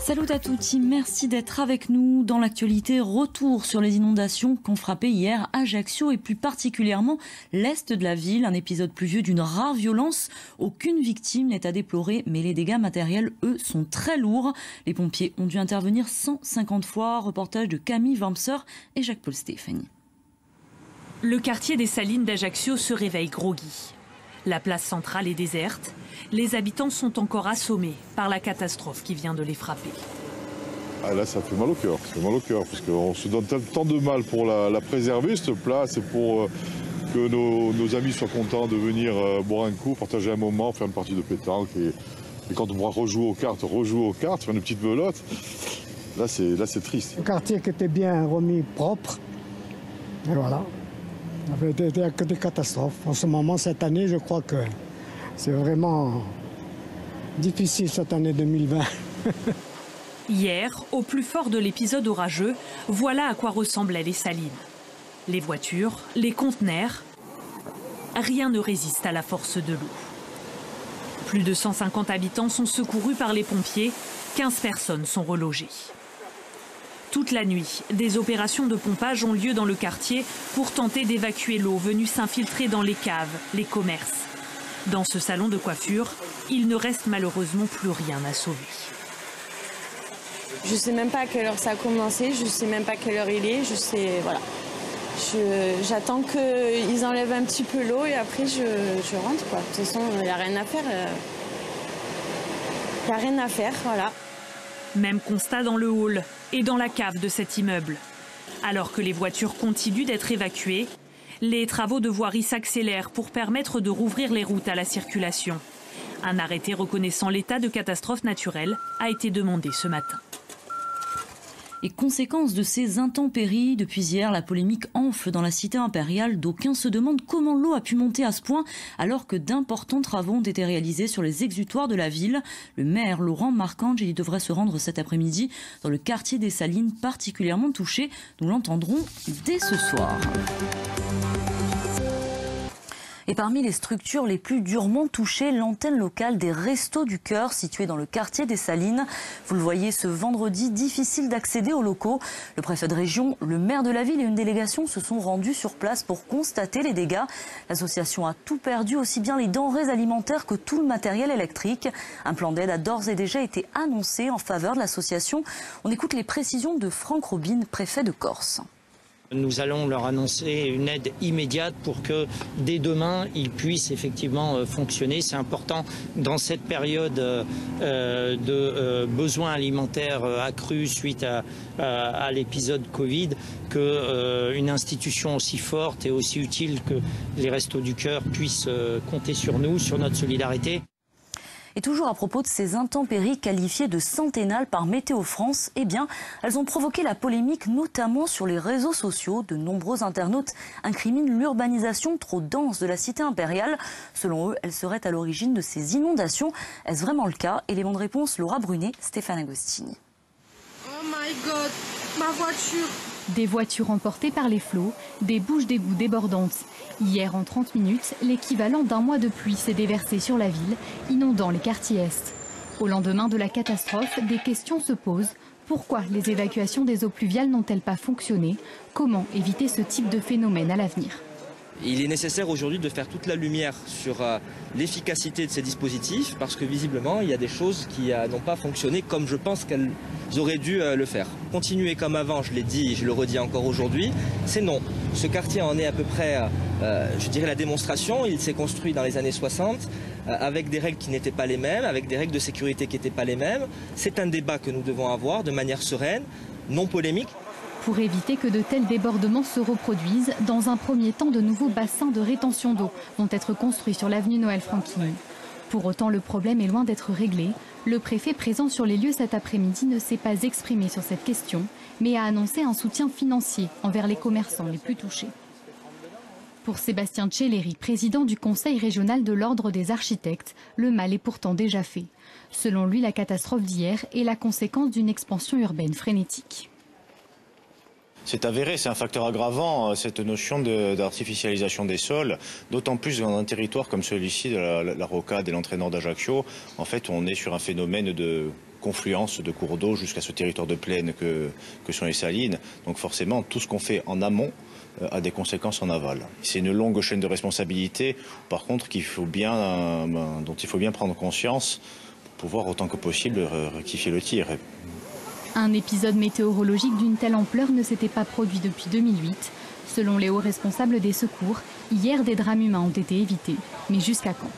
Salut à tous, merci d'être avec nous. Dans l'actualité, retour sur les inondations qu'ont frappé hier Ajaccio et plus particulièrement l'est de la ville. Un épisode pluvieux d'une rare violence. Aucune victime n'est à déplorer, mais les dégâts matériels, eux, sont très lourds. Les pompiers ont dû intervenir 150 fois. Reportage de Camille Wamser et Jacques-Paul Stéphanie. Le quartier des Salines d'Ajaccio se réveille groggy. La place centrale est déserte. Les habitants sont encore assommés par la catastrophe qui vient de les frapper. Ah là, ça fait mal au cœur. Ça fait mal au cœur parce qu'on se donne tant de mal pour la préserver, cette place, et pour que nos amis soient contents de venir boire un coup, partager un moment, faire une partie de pétanque. Et quand on pourra rejouer aux cartes, faire une petite belote, là c'est triste. Le quartier qui était bien remis propre, et voilà. Il n'y avait que des catastrophes. En ce moment, cette année, je crois que c'est vraiment difficile, cette année 2020. Hier, au plus fort de l'épisode orageux, voilà à quoi ressemblaient les Salines. Les voitures, les conteneurs, rien ne résiste à la force de l'eau. Plus de 150 habitants sont secourus par les pompiers, 15 personnes sont relogées. Toute la nuit, des opérations de pompage ont lieu dans le quartier pour tenter d'évacuer l'eau venue s'infiltrer dans les caves, les commerces. Dans ce salon de coiffure, il ne reste malheureusement plus rien à sauver. Je ne sais même pas à quelle heure ça a commencé, je ne sais même pas à quelle heure il est, voilà. J'attends qu'ils enlèvent un petit peu l'eau et après je rentre, quoi. De toute façon, il n'y a rien à faire. Il n'y a rien à faire, voilà. Même constat dans le hall et dans la cave de cet immeuble. Alors que les voitures continuent d'être évacuées, les travaux de voirie s'accélèrent pour permettre de rouvrir les routes à la circulation. Un arrêté reconnaissant l'état de catastrophe naturelle a été demandé ce matin. Et conséquence de ces intempéries, depuis hier, la polémique enfle dans la cité impériale. D'aucuns se demandent comment l'eau a pu monter à ce point alors que d'importants travaux ont été réalisés sur les exutoires de la ville. Le maire Laurent Marcangeli, il devrait se rendre cet après-midi dans le quartier des Salines particulièrement touché. Nous l'entendrons dès ce soir. Et parmi les structures les plus durement touchées, l'antenne locale des Restos du Cœur, située dans le quartier des Salines. Vous le voyez, ce vendredi, difficile d'accéder aux locaux. Le préfet de région, le maire de la ville et une délégation se sont rendus sur place pour constater les dégâts. L'association a tout perdu, aussi bien les denrées alimentaires que tout le matériel électrique. Un plan d'aide a d'ores et déjà été annoncé en faveur de l'association. On écoute les précisions de Franck Robine, préfet de Corse. Nous allons leur annoncer une aide immédiate pour que dès demain, ils puissent effectivement fonctionner. C'est important dans cette période de besoins alimentaires accrus suite à l'épisode Covid qu'une institution aussi forte et aussi utile que les Restos du Cœur puissent compter sur nous, sur notre solidarité. Et toujours à propos de ces intempéries qualifiées de centennales par Météo France, eh bien, elles ont provoqué la polémique, notamment sur les réseaux sociaux. De nombreux internautes incriminent l'urbanisation trop dense de la cité impériale. Selon eux, elle serait à l'origine de ces inondations. Est-ce vraiment le cas? Élément de réponse, Laura Brunet, Stéphane Agostini. Oh my God, ma voiture! Des voitures emportées par les flots, des bouches d'égout débordantes. Hier, en 30 minutes, l'équivalent d'un mois de pluie s'est déversé sur la ville, inondant les quartiers est. Au lendemain de la catastrophe, des questions se posent. Pourquoi les évacuations des eaux pluviales n'ont-elles pas fonctionné? Comment éviter ce type de phénomène à l'avenir? Il est nécessaire aujourd'hui de faire toute la lumière sur l'efficacité de ces dispositifs parce que visiblement il y a des choses qui n'ont pas fonctionné comme je pense qu'elles auraient dû le faire. Continuer comme avant, je l'ai dit et je le redis encore aujourd'hui, c'est non. Ce quartier en est à peu près, je dirais, la démonstration. Il s'est construit dans les années 60 avec des règles qui n'étaient pas les mêmes, avec des règles de sécurité qui n'étaient pas les mêmes. C'est un débat que nous devons avoir de manière sereine, non polémique. Pour éviter que de tels débordements se reproduisent, dans un premier temps, de nouveaux bassins de rétention d'eau vont être construits sur l'avenue Noël-Franquini. Pour autant, le problème est loin d'être réglé. Le préfet présent sur les lieux cet après-midi ne s'est pas exprimé sur cette question, mais a annoncé un soutien financier envers les commerçants les plus touchés. Pour Sébastien Tchelleri, président du Conseil régional de l'Ordre des architectes, le mal est pourtant déjà fait. Selon lui, la catastrophe d'hier est la conséquence d'une expansion urbaine frénétique. C'est avéré, c'est un facteur aggravant, cette notion d'artificialisation des sols, d'autant plus dans un territoire comme celui-ci de la Rocade et l'entraîneur d'Ajaccio. En fait, on est sur un phénomène de confluence de cours d'eau jusqu'à ce territoire de plaine que sont les salines. Donc forcément, tout ce qu'on fait en amont a des conséquences en aval. C'est une longue chaîne de responsabilité, par contre, dont il faut bien prendre conscience pour pouvoir autant que possible rectifier le tir. Un épisode météorologique d'une telle ampleur ne s'était pas produit depuis 2008. Selon les hauts responsables des secours, hier des drames humains ont été évités. Mais jusqu'à quand ?